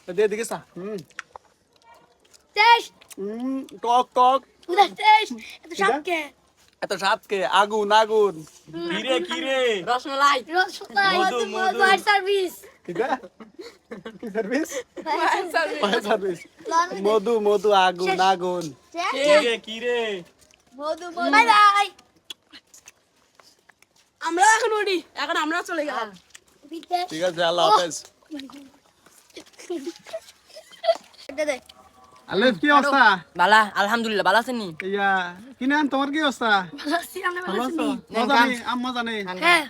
দে দিকে সা টেস্ট টক টক উদা টেস্ট এত সাতকে এত সাতকে আগুন আগুন কিরে রসমালাই রসমালাই মধু, মধু। ফায়ার সার্ভিস কি সার্ভিস ফায়ার ফায়ার সার্ভিস মধু মধু আগুন আগুন কিরে মধু বাই বাই আমরা এখন উঠি এখন আমরা চলে গেলাম ঠিক আছে আল্লাহ হাফেজ দে আলেফ কি অবস্থা বালা আলহামদুলিল্লাহ বালা আছেন নি ইয়া কিনান তোমার কি অবস্থা ভালো আছি আমরা ভালো ভালো আছি আছো মজা নেই আম্মা জানে হ্যাঁ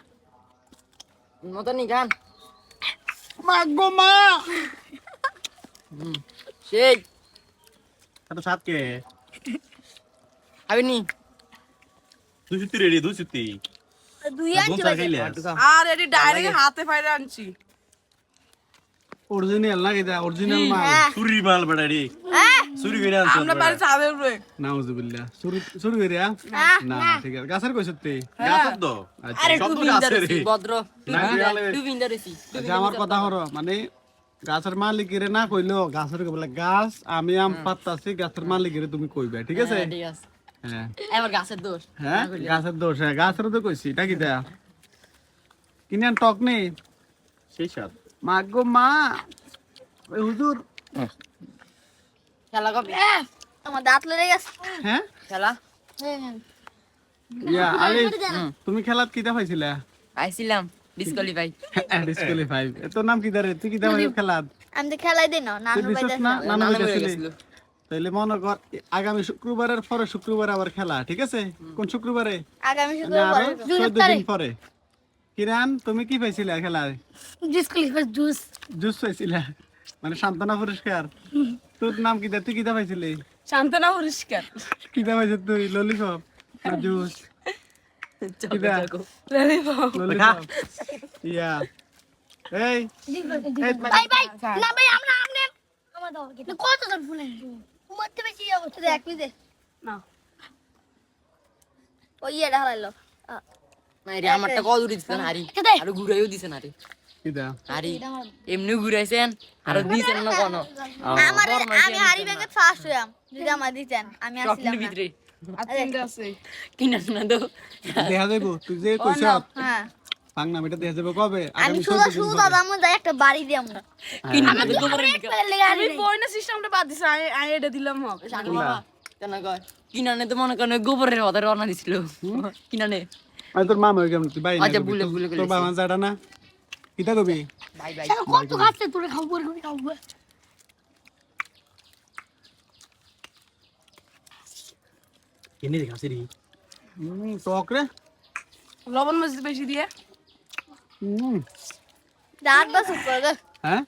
মতো নি গান মাগো মা সেই এত সাতকে আবে নি দুই সুতি রেডি দুই সুতি দুই আনছি চা খাইলে আর এটি ডাইরেক্ট হাতে ফাইরে আনছি অরিজিনাল না এটা অরিজিনাল মাল চুরি মাল বেড়াড়ি চুরি করে আনছ আমরা বাড়ি ছাদের উপরে নাউজুবিল্লাহ চুরি করিয়া না ঠিক আছে গাছের কইছত তুই গাছত তো আরে সব টু তো বিন্দার গাছেরই। ভদ্র না, বিড়ালে- টু বিন্দার এসি আচ্ছা আমার কথা হলো মানে গাছের মালিকের না কইলো গাছের বলে গাছ আমি আম পাত্তাছি গাছের মালিকের তুমি কইবে ঠিক আছে ঠিক আছে হ্যাঁ এবার গাছের দোষ হ্যাঁ গাছের দোষ হ্যাঁ গাছের তো কইছি এটা কি দেয়া কিনেন টক নেই সেই সাত মাগো মা ওই হুজুর খেলা কবে আমার দাঁত লড়ে গেছে হ্যাঁ খেলা ইয়া আলি তুমি খেলাত কিটা পাইছিলা আইছিলাম ডিসকোয়ালিফাই ডিসকোয়ালিফাই তোর নাম কি দারে তুই কিটা পাইছিস খেলাত আমি তো খেলাই দিই না তুই নানু দিছিস বাইদা না নানা নানা কইতাছিলি গেছিল তাইলে মনে কর আগামী শুক্রবারের পরে শুক্রবার আবার খেলা ঠিক আছে কোন শুক্রবারে আগামী মানে শুক্রবার আরো 14 দিন পরে কিরান তুমি কি পাইছিলা খেলায় ডিসক্লিফার জুস জুস পাইছিলা মানে সান্তনা পুরস্কার তোর নাম কি তুই কিটা পাইছিলি শান্তনা পরিষ্কার কিটা পাইছিস তুই ললিপপ না জুস কিটা ললিপপ ইয়া এই বাই বাই না ভাই আমরা আমনে আমার দাও না কত জন ফুলে মরতে বেশি অবস্থা দেখ তুই দে না ওই এটা হারাইলো না রে আমারটা কত দূরে দিছেন আরি এটা দে আর ঘুরাইও দিছেন আরি কিটা আরি এমনি ঘুরাইছেন আর দিছেন না কোন আমার আমি হারি ব্যাংকে ফার্স্ট হইলাম যদি আমার দিতেন আমি আসছিলাম টপের না ভিতরে আতিনটা আছে কিনা না তো দেখা যাইব তুই যে কইছ হ্যাঁ পাংনা এটা দেখা যাবে কবে আমি আগামী শুধু 14 দিন শুধু পরে। দাদা আমি যাই একটা বাড়ি দিই আমরা কিনা না তো গোবরের আমি বইনা সিস্টেমটা বাদ দিছ আই এটা দিলাম হোক বাবা কেন কয় কিনা নে তো মনে করেন গোবরের কথা রওনা দিছিল কিনা নে আমি তোর মামা কেমন তুই ভাই আচ্ছা, ভুলে ভুলে তোর বাবা জাডা না কিটা কবি বাই বাই কত খাচ্ছে তোরে খাবো করে খাবো কিনে দেখাছি রে টক রে লবণ মরিচ বেশি দিয়ে হুম দাঁত বাস উপরে হ্যাঁ